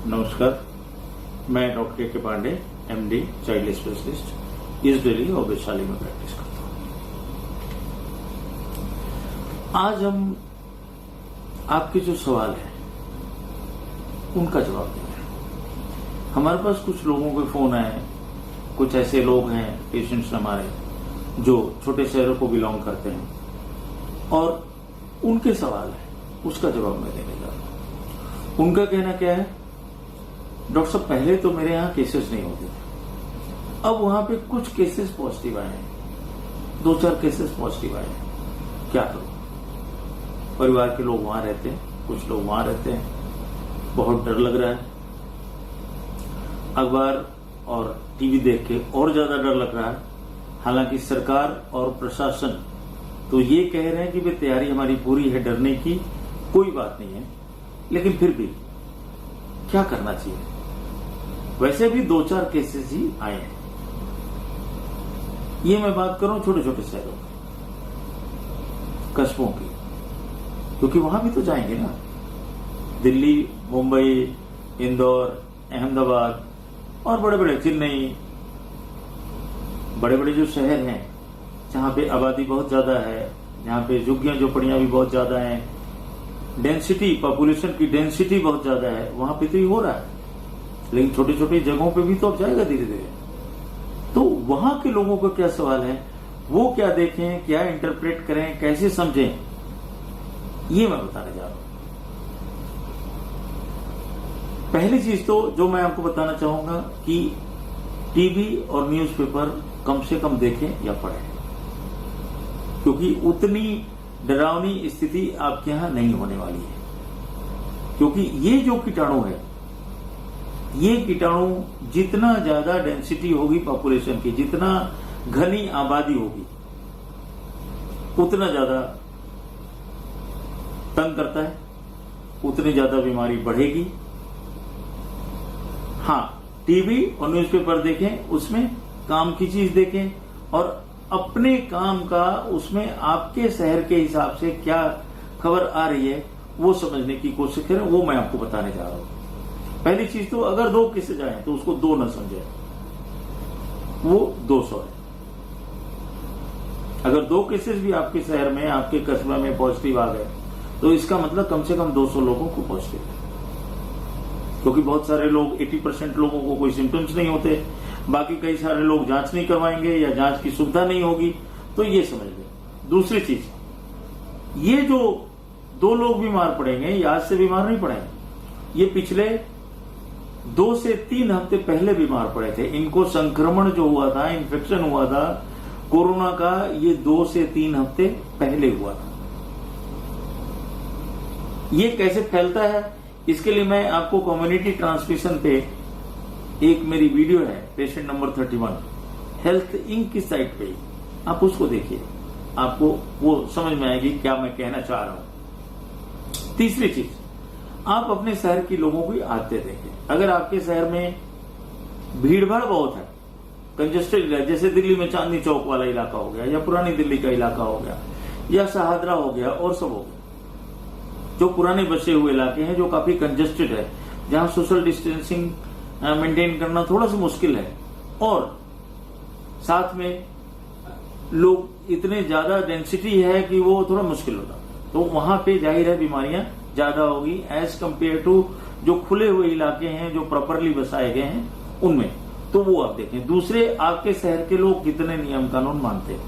नमस्कार, मैं डॉक्टर के पांडे, एमडी, चाइल्ड स्पेशलिस्ट, इस दिल्ली और वैशाली में प्रैक्टिस करता हूं। आज हम आपके जो सवाल है उनका जवाब देंगे। हमारे पास कुछ लोगों के फोन आए, कुछ ऐसे लोग हैं पेशेंट्स हमारे जो छोटे शहरों को बिलोंग करते हैं और उनके सवाल है, उसका जवाब मैं देने जा रहा हूं। उनका कहना क्या है, डॉक्टर साहब पहले तो मेरे यहाँ केसेस नहीं होते थे, अब वहां पे कुछ केसेस पॉजिटिव आए हैं, 2-4 केसेस पॉजिटिव आए हैं, क्या करूं? परिवार के लोग वहां रहते हैं, कुछ लोग वहां रहते हैं, बहुत डर लग रहा है। अखबार और टीवी देख के और ज्यादा डर लग रहा है। हालांकि सरकार और प्रशासन तो ये कह रहे हैं कि वे तैयारी हमारी पूरी है, डरने की कोई बात नहीं है, लेकिन फिर भी क्या करना चाहिए? वैसे भी 2-4 केसेस ही आए हैं। ये मैं बात कर रहा हूं छोटे छोटे शहरों की, कस्बों की, क्योंकि वहां भी तो जाएंगे ना। दिल्ली, मुंबई, इंदौर, अहमदाबाद और बड़े बड़े चेन्नई, बड़े बड़े जो शहर हैं जहां पे आबादी बहुत ज्यादा है, जहां पे झुग्गियां झोपड़ियां भी बहुत ज्यादा हैं, डेंसिटी, पॉपुलेशन की डेंसिटी बहुत ज्यादा है, वहां पे तो ये हो रहा है। लेकिन छोटी छोटी जगहों पे भी तो अब जाएगा धीरे धीरे। तो वहां के लोगों को क्या सवाल है, वो क्या देखें, क्या इंटरप्रेट करें, कैसे समझें, ये मैं बताने जा रहा हूं। पहली चीज तो जो मैं आपको बताना चाहूंगा कि टीवी और न्यूज़पेपर कम से कम देखें या पढ़ें, क्योंकि उतनी डरावनी स्थिति आपके यहां नहीं होने वाली है। क्योंकि ये जो कीटाणु है, ये कीटाणु जितना ज्यादा डेंसिटी होगी पॉपुलेशन की, जितना घनी आबादी होगी, उतना ज्यादा तंग करता है, उतनी ज्यादा बीमारी बढ़ेगी। हाँ, टीवी और न्यूज़पेपर देखें, उसमें काम की चीज देखें और अपने काम का उसमें आपके शहर के हिसाब से क्या खबर आ रही है वो समझने की कोशिश करें। वो मैं आपको बताने जा रहा हूं। पहली चीज तो अगर 2 केसेस आए तो उसको 2 न समझे, वो 200 है। अगर 2 केसेस भी आपके शहर में, आपके कस्बे में पॉजिटिव आ गए तो इसका मतलब कम से कम 200 लोगों को पॉजिटिव है। क्योंकि बहुत सारे लोग, 80% लोगों को कोई सिम्टम्स नहीं होते, बाकी कई सारे लोग जांच नहीं करवाएंगे या जांच की सुविधा नहीं होगी, तो ये समझ लें। दूसरी चीज, ये जो 2 लोग बीमार पड़ेंगे, ये आज से बीमार नहीं पड़ेंगे, ये पिछले 2 से 3 हफ्ते पहले बीमार पड़े थे। इनको संक्रमण जो हुआ था, इन्फेक्शन हुआ था कोरोना का, ये 2 से 3 हफ्ते पहले हुआ था। ये कैसे फैलता है, इसके लिए मैं आपको कम्युनिटी ट्रांसमिशन पे एक मेरी वीडियो है, पेशेंट नंबर 31, हेल्थ इंक की साइट पे, आप उसको देखिए, आपको वो समझ में आएगी क्या मैं कहना चाह रहा हूं। तीसरी चीज, आप अपने शहर की लोगों की आदतें देखें। अगर आपके शहर में भीड़ भाड़ बहुत है, कंजेस्टेड है, जैसे दिल्ली में चांदनी चौक वाला इलाका हो गया, या पुरानी दिल्ली का इलाका हो गया, या शहादरा हो गया, और सब हो गया, जो पुराने बसे हुए इलाके हैं, जो काफी कंजेस्टेड है, जहां सोशल डिस्टेंसिंग मेंटेन करना थोड़ा सा मुश्किल है, और साथ में लोग इतने ज्यादा डेंसिटी है कि वो थोड़ा मुश्किल होता है, तो वहां पे जाहिर है बीमारियां ज्यादा होगी एज कंपेयर टू जो खुले हुए इलाके हैं, जो प्रॉपरली बसाए गए हैं उनमें। तो वो आप देखें। दूसरे, आपके शहर के लोग कितने नियम कानून मानते हैं।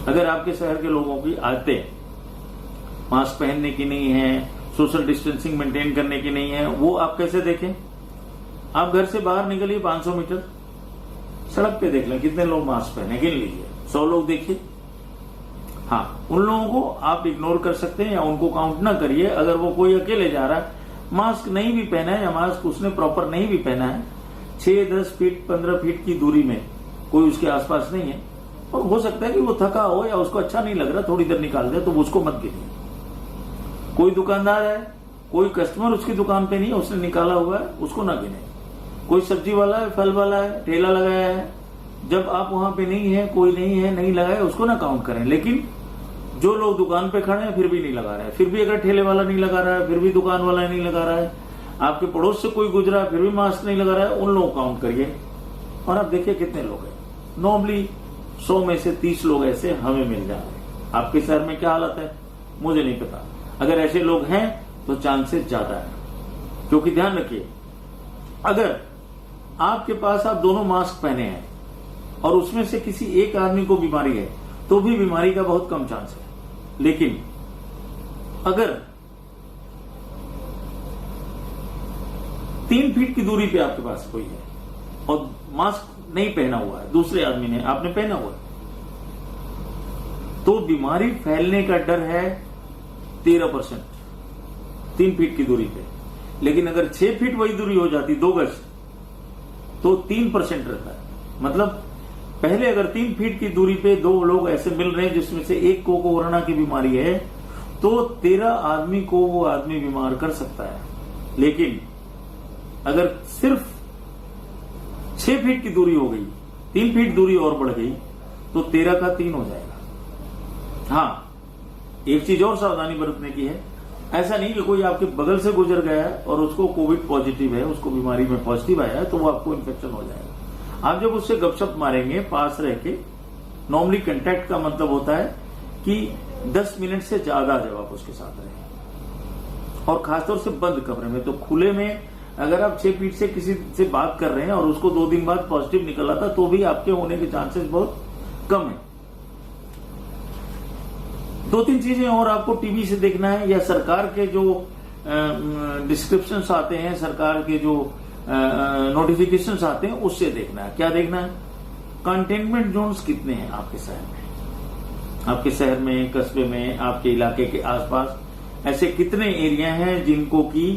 अगर आपके शहर के लोगों की आदतें मास्क पहनने की नहीं है, सोशल डिस्टेंसिंग मेंटेन करने की नहीं है, वो आप कैसे देखें? आप घर से बाहर निकलिए 500 मीटर, सड़क पे देख लें कितने लोग मास्क पहने, गिन लीजिए, 100 लोग देखिए। हाँ, उन लोगों को आप इग्नोर कर सकते हैं या उनको काउंट ना करिए। अगर वो कोई अकेले जा रहा है, मास्क नहीं भी पहना है या मास्क उसने प्रॉपर नहीं भी पहना है, 6-10 फीट 15 फीट की दूरी में कोई उसके आसपास नहीं है, और हो सकता है कि वो थका हो या उसको अच्छा नहीं लग रहा, थोड़ी देर निकाल दे, तो उसको मत गिनिए। कोई दुकानदार है, कोई कस्टमर उसकी दुकान पे नहीं है, उसने निकाला हुआ है, उसको ना गिने। कोई सब्जी वाला है, फल वाला है, ठेला लगाया है, जब आप वहां पे नहीं है, कोई नहीं है, नहीं लगाए, उसको ना काउंट करें। लेकिन जो लोग दुकान पे खड़े हैं फिर भी नहीं लगा रहे हैं, फिर भी अगर ठेले वाला नहीं लगा रहा है, फिर भी दुकान वाला नहीं लगा रहा है, आपके पड़ोस से कोई गुजरा फिर भी मास्क नहीं लगा रहा है, उन लोगों को काउंट करिए और आप देखिए कितने लोग हैं। नॉर्मली 100 में से 30 लोग ऐसे हमें मिल जाते हैं। आपके शहर में क्या हालत है मुझे नहीं पता, अगर ऐसे लोग हैं तो चांसेस ज्यादा है। क्योंकि ध्यान रखिए, अगर आपके पास आप दोनों मास्क पहने हैं और उसमें से किसी एक आदमी को बीमारी है तो भी बीमारी का बहुत कम चांस है। लेकिन अगर 3 फीट की दूरी पे आपके पास कोई है और मास्क नहीं पहना हुआ है, दूसरे आदमी ने, आपने पहना हुआ है, तो बीमारी फैलने का डर है 13%, 3 फीट की दूरी पे। लेकिन अगर 6 फीट वही दूरी हो जाती, 2 गज, तो 3% रहता है। मतलब पहले अगर 3 फीट की दूरी पे 2 लोग ऐसे मिल रहे हैं जिसमें से एक को कोरोना की बीमारी है, तो 13 आदमी को वो आदमी बीमार कर सकता है। लेकिन अगर सिर्फ 6 फीट की दूरी हो गई, 3 फीट दूरी और बढ़ गई, तो 13 का 3 हो जाएगा। हाँ, एक चीज और सावधानी बरतने की है, ऐसा नहीं कि कोई आपके बगल से गुजर गया है और उसको कोविड पॉजिटिव है, उसको बीमारी में पॉजिटिव आया है तो वो आपको इन्फेक्शन हो जाएगा। आप जब उससे गपशप मारेंगे पास रह के, नॉर्मली कंटेक्ट का मतलब होता है कि 10 मिनट से ज्यादा जब आप उसके साथ रहें, और खासतौर से बंद कमरे में। तो खुले में अगर आप 6 फीट से किसी से बात कर रहे हैं और उसको 2 दिन बाद पॉजिटिव निकला था तो भी आपके होने के चांसेस बहुत कम है। 2-3 चीजें और आपको टीवी से देखना है, या सरकार के जो डिस्क्रिप्शंस आते हैं, सरकार के जो नोटिफिकेशंस आते हैं, उससे देखना है। क्या देखना है? कंटेनमेंट जोन्स कितने हैं आपके शहर में, आपके शहर में, कस्बे में, आपके इलाके के आसपास ऐसे कितने एरिया हैं जिनको की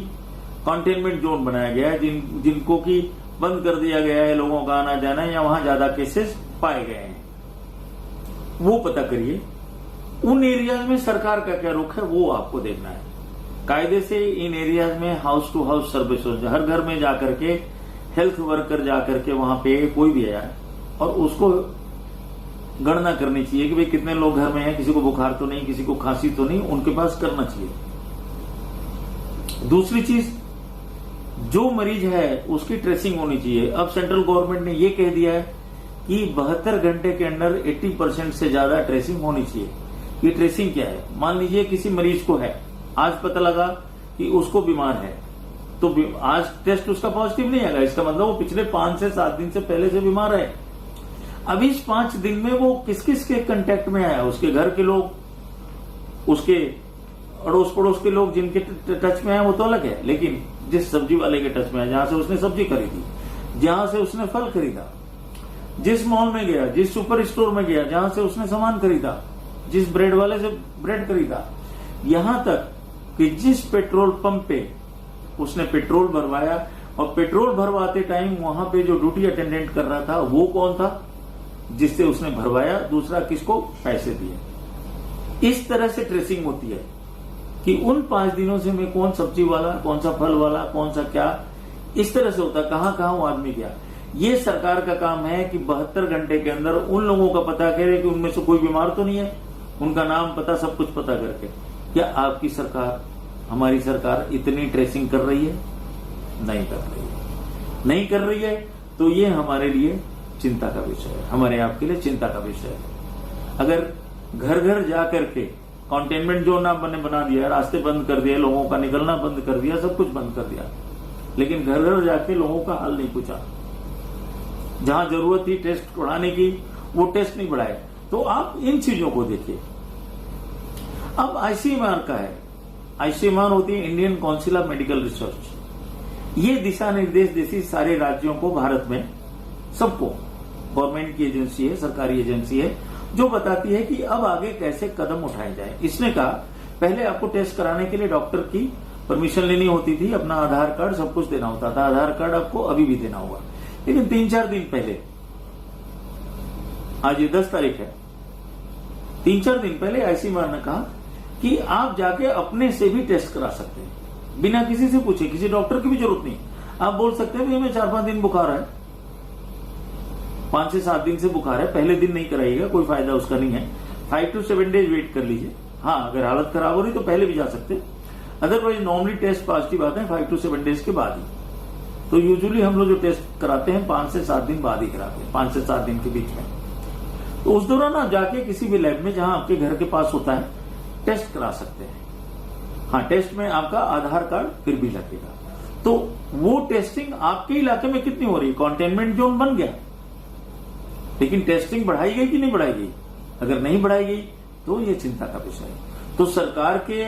कंटेनमेंट जोन बनाया गया है, जिनको की बंद कर दिया गया है लोगों का आना जाना, या वहां ज्यादा केसेस पाए गए हैं, वो पता करिए। उन एरियाज में सरकार का क्या रुख है वो आपको देखना है। कायदे से इन एरियाज में हाउस टू हाउस सर्विस हो, हर घर में जाकर के हेल्थ वर्कर जाकर के वहां पे कोई भी आया और उसको गणना करनी चाहिए कि भाई कितने लोग घर में हैं, किसी को बुखार तो नहीं, किसी को खांसी तो नहीं, उनके पास करना चाहिए। दूसरी चीज, जो मरीज है उसकी ट्रेसिंग होनी चाहिए। अब सेंट्रल गवर्नमेंट ने ये कह दिया है कि 72 घंटे के अंदर 80% से ज्यादा ट्रेसिंग होनी चाहिए। ये ट्रेसिंग क्या है? मान लीजिए किसी मरीज को है, आज पता लगा कि उसको बीमार है, तो आज टेस्ट उसका पॉजिटिव नहीं आएगा, इसका मतलब वो पिछले 5 से 7 दिन से पहले से बीमार है। अब इस 5 दिन में वो किस किस के कांटेक्ट में आया, उसके घर के लोग, उसके अड़ोस पड़ोस के लोग जिनके टच में आए वो तो अलग है, लेकिन जिस सब्जी वाले के टच में है, जहां से उसने सब्जी खरीदी, जहां से उसने फल खरीदा, जिस मॉल में गया, जिस सुपर स्टोर में गया, जहां से उसने सामान खरीदा, जिस ब्रेड वाले से ब्रेड खरीदा, यहां तक कि जिस पेट्रोल पंप पे उसने पेट्रोल भरवाया, और पेट्रोल भरवाते टाइम वहां पे जो ड्यूटी अटेंडेंट कर रहा था वो कौन था? जिससे उसने भरवाया, दूसरा किसको पैसे दिए। इस तरह से ट्रेसिंग होती है कि उन 5 दिनों से मैं कौन सब्जी वाला, कौन सा फल वाला, कौन सा क्या, इस तरह से होता, कहां कहां वो आदमी गया। ये सरकार का काम है कि 72 घंटे के अंदर उन लोगों का पता करे कि उनमें से कोई बीमार तो नहीं है, उनका नाम पता, सब कुछ पता करके। क्या आपकी सरकार, हमारी सरकार इतनी ट्रेसिंग कर रही है? नहीं कर रही है। नहीं कर रही है तो ये हमारे लिए चिंता का विषय है, हमारे आपके लिए चिंता का विषय है। अगर घर घर जा करके कंटेनमेंट जोन आपने बना दिया, रास्ते बंद कर दिए, लोगों का निकलना बंद कर दिया, सब कुछ बंद कर दिया, लेकिन घर घर जाके लोगों का हाल नहीं पूछा, जहां जरूरत थी टेस्ट बढ़ाने की वो टेस्ट नहीं बढ़ाए, तो आप इन चीजों को देखिए। अब आईसीएमआर का है, आईसीएमआर होती है Indian council of medical research. ये दिशा निर्देश देती सारे राज्यों को, भारत में सबको, गवर्नमेंट की एजेंसी है, सरकारी एजेंसी है, जो बताती है कि अब आगे कैसे कदम उठाए जाए। इसने कहा पहले आपको टेस्ट कराने के लिए डॉक्टर की परमिशन लेनी होती थी, अपना आधार कार्ड सब कुछ देना होता था, आधार कार्ड आपको अभी भी देना होगा, लेकिन 3-4 दिन पहले, आज ये 10 तारीख है, 3-4 दिन पहले आईसीएमआर ने कहा कि आप जाके अपने से भी टेस्ट करा सकते हैं, बिना किसी से पूछे, किसी डॉक्टर की भी जरूरत नहीं। आप बोल सकते हैं हमें 4-5 दिन बुखार है, 5 से 7 दिन से बुखार है, पहले दिन नहीं कराइएगा, कोई फायदा उसका नहीं है, 5 to 7 डेज वेट कर लीजिए। हाँ, अगर हालत खराब हो रही तो पहले भी जा सकते, अदरवाइज नॉर्मली टेस्ट पॉजिटिव आते हैं 5 to 7 डेज के बाद ही। तो यूजुअली हम लोग जो टेस्ट कराते हैं 5 से 7 दिन बाद ही कराते हैं, 5 से 7 दिन के बीच में। तो उस दौरान आप जाके किसी भी लैब में जहां आपके घर के पास होता है टेस्ट करा सकते हैं। हाँ, टेस्ट में आपका आधार कार्ड फिर भी लगेगा। तो वो टेस्टिंग आपके इलाके में कितनी हो रही है? कंटेनमेंट जोन बन गया, लेकिन टेस्टिंग बढ़ाई गई कि नहीं बढ़ाई गई? अगर नहीं बढ़ाई गई तो ये चिंता का विषय है। तो सरकार के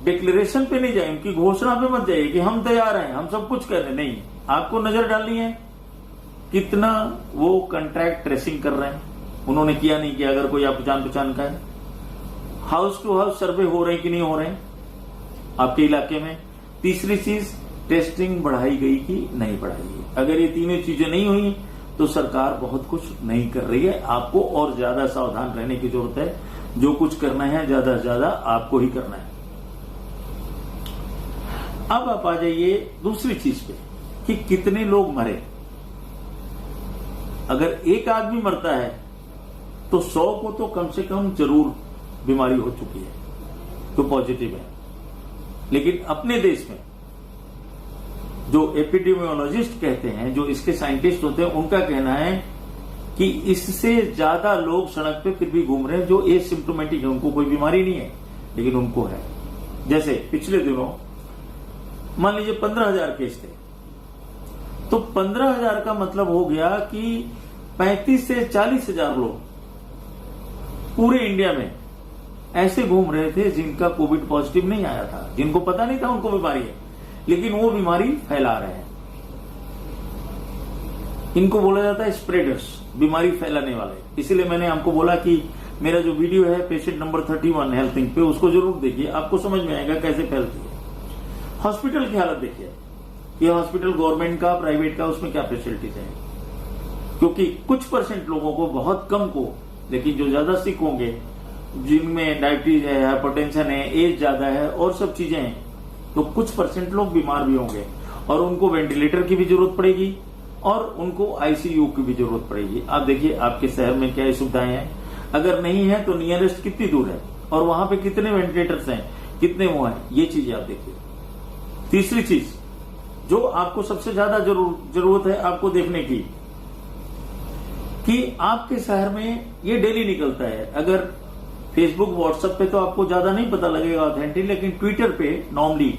डिक्लेरेशन पे नहीं जाए, उनकी घोषणा पे मत जाइए कि हम तैयार हैं, हम सब कुछ कर रहे हैं। नहीं, आपको नजर डालनी है कितना वो कॉन्ट्रैक्ट ट्रेसिंग कर रहे हैं, उन्होंने किया नहीं किया। अगर कोई आप जान पहचान का है, हाउस टू हाउस सर्वे हो रहे हैं कि नहीं हो रहे हैं आपके इलाके में। तीसरी चीज, टेस्टिंग बढ़ाई गई कि नहीं बढ़ाई गई। अगर ये तीनों चीजें नहीं हुई तो सरकार बहुत कुछ नहीं कर रही है। आपको और ज्यादा सावधान रहने की जरूरत है। जो कुछ करना है ज्यादा से ज्यादा आपको ही करना है। अब आप आ जाइए दूसरी चीज पे कि कितने लोग मरे। अगर एक आदमी मरता है तो 100 को तो कम से कम जरूर बीमारी हो चुकी है, तो पॉजिटिव है। लेकिन अपने देश में जो एपिडेमियोलॉजिस्ट कहते हैं, जो इसके साइंटिस्ट होते हैं, उनका कहना है कि इससे ज्यादा लोग सड़क पे फिर भी घूम रहे हैं जो एसिम्प्टोमेटिक है, उनको कोई बीमारी नहीं है लेकिन उनको है। जैसे पिछले दिनों मान लीजिए 15,000 केस थे, तो 15,000 का मतलब हो गया कि 35 से 40,000 लोग पूरे इंडिया में ऐसे घूम रहे थे जिनका कोविड पॉजिटिव नहीं आया था, जिनको पता नहीं था उनको बीमारी है, लेकिन वो बीमारी फैला रहे हैं। इनको बोला जाता है स्प्रेडर्स, बीमारी फैलाने वाले। इसीलिए मैंने आपको बोला कि मेरा जो वीडियो है पेशेंट नंबर 31 हेल्थिंग पे, उसको जरूर देखिए, आपको समझ में आएगा कैसे फैलती है। हॉस्पिटल की हालत देखिए, ये हॉस्पिटल गवर्नमेंट का, प्राइवेट का, उसमें क्या फैसिलिटीज है। क्योंकि कुछ % लोगों को, बहुत कम को, लेकिन जो ज्यादा सिक होंगे, जिनमें डायबिटीज है, हाइपरटेंशन है, एज ज्यादा है और सब चीजें हैं, तो कुछ % लोग बीमार भी होंगे और उनको वेंटिलेटर की भी जरूरत पड़ेगी और उनको आईसीयू की भी जरूरत पड़ेगी। आप देखिए आपके शहर में क्या सुविधाएं हैं, अगर नहीं है तो नियरेस्ट कितनी दूर है और वहां पे कितने वेंटिलेटर्स हैं, कितने वो हैं, ये चीजें आप देखिए। तीसरी चीज जो आपको सबसे ज्यादा जरूरत है आपको देखने की, कि आपके शहर में ये डेली निकलता है। अगर फेसबुक, व्हाट्सएप पे तो आपको ज्यादा नहीं पता लगेगा ऑथेंटिक, लेकिन ट्विटर पे नॉर्मली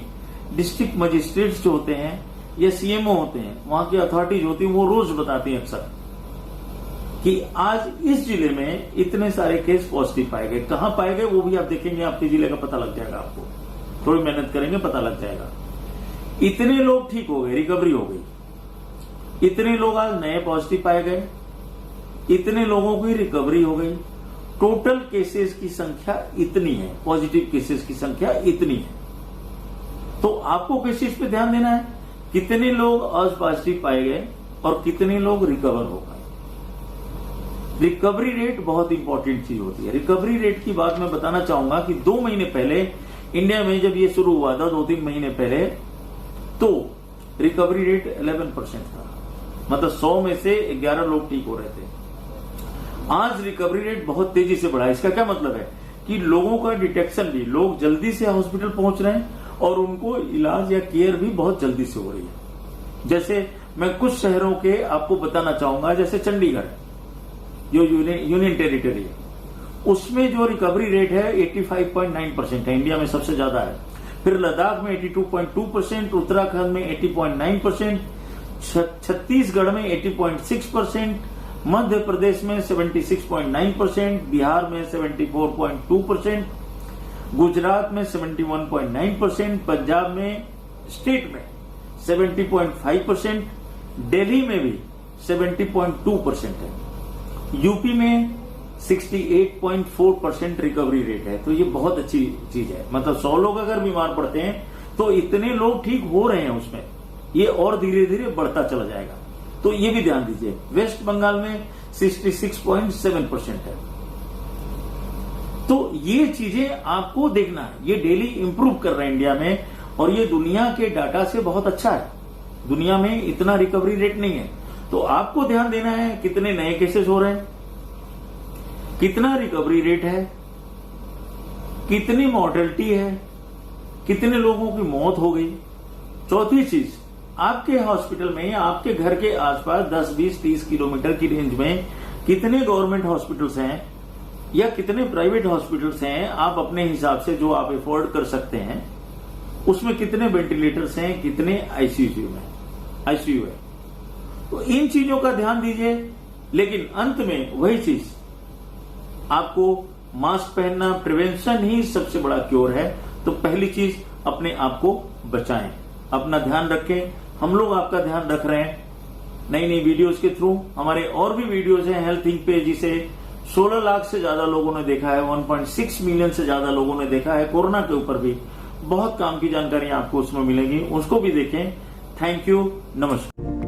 डिस्ट्रिक्ट मजिस्ट्रेट्स जो होते हैं या सीएमओ होते हैं, वहां की अथॉरिटीज होती हैं, वो रोज बताती हैं अक्सर कि आज इस जिले में इतने सारे केस पॉजिटिव पाए गए। कहां पाए गए वो भी आप देखेंगे, आपके जिले का पता लग जाएगा आपको। थोड़ी मेहनत करेंगे पता लग जाएगा। इतने लोग ठीक हो गए, रिकवरी हो गई, इतने लोग आज नए पॉजिटिव पाए गए, इतने लोगों की रिकवरी हो गई, टोटल केसेस की संख्या इतनी है, पॉजिटिव केसेस की संख्या इतनी है। तो आपको किस चीज पे ध्यान देना है, कितने लोग आज पॉजिटिव पाए गए और कितने लोग रिकवर हो गए। रिकवरी रेट बहुत इंपॉर्टेंट चीज होती है। रिकवरी रेट की बात मैं बताना चाहूंगा कि 2 महीने पहले इंडिया में जब ये शुरू हुआ था, 2-3 महीने पहले, तो रिकवरी रेट 11% था, मतलब 100 में से 11 लोग ठीक हो रहे थे। आज रिकवरी रेट बहुत तेजी से बढ़ा है। इसका क्या मतलब है कि लोगों का डिटेक्शन भी, लोग जल्दी से हॉस्पिटल पहुंच रहे हैं और उनको इलाज या केयर भी बहुत जल्दी से हो रही है। जैसे मैं कुछ शहरों के आपको बताना चाहूंगा, जैसे चंडीगढ़ जो यूनियन टेरिटरी है, उसमें जो रिकवरी रेट है 85.9% है, इंडिया में सबसे ज्यादा है। फिर लद्दाख में 82.2%, उत्तराखंड में 80.9%, छत्तीसगढ़ में 80.6%, मध्य प्रदेश में 76.9%, बिहार में 74.2%, गुजरात में 71.9%, पंजाब में स्टेट में 70.5%, दिल्ली में भी 70.2% है, यूपी में 68.4% रिकवरी रेट है। तो ये बहुत अच्छी चीज है। मतलब 100 लोग अगर बीमार पड़ते हैं तो इतने लोग ठीक हो रहे हैं, उसमें ये और धीरे धीरे बढ़ता चला जाएगा। तो ये भी ध्यान दीजिए। वेस्ट बंगाल में 66.7% है। तो ये चीजें आपको देखना है, ये डेली इंप्रूव कर रहे हैं इंडिया में, और ये दुनिया के डाटा से बहुत अच्छा है। दुनिया में इतना रिकवरी रेट नहीं है। तो आपको ध्यान देना है कितने नए केसेस हो रहे हैं, कितना रिकवरी रेट है, कितनी मॉर्टेलिटी है, कितने लोगों की मौत हो गई। चौथी चीज, आपके हॉस्पिटल में या आपके घर के आसपास 10, 20, 30 किलोमीटर की रेंज में कितने गवर्नमेंट हॉस्पिटल्स हैं या कितने प्राइवेट हॉस्पिटल्स हैं, आप अपने हिसाब से जो आप अफोर्ड कर सकते हैं, उसमें कितने वेंटिलेटर्स हैं, कितने आईसीयू है। तो इन चीजों का ध्यान दीजिए। लेकिन अंत में वही चीज, आपको मास्क पहनना, प्रिवेंशन ही सबसे बड़ा क्योर है। तो पहली चीज, अपने आप को बचाएं, अपना ध्यान रखें। हम लोग आपका ध्यान रख रहे हैं नई नई वीडियोस के थ्रू। हमारे और भी वीडियोस हैं हेल्थ इंक पे, जिसे 16 लाख से ज्यादा लोगों ने देखा है, 1.6 मिलियन से ज्यादा लोगों ने देखा है। कोरोना के ऊपर भी बहुत काम की जानकारी आपको उसमें मिलेगी, उसको भी देखें। थैंक यू, नमस्कार।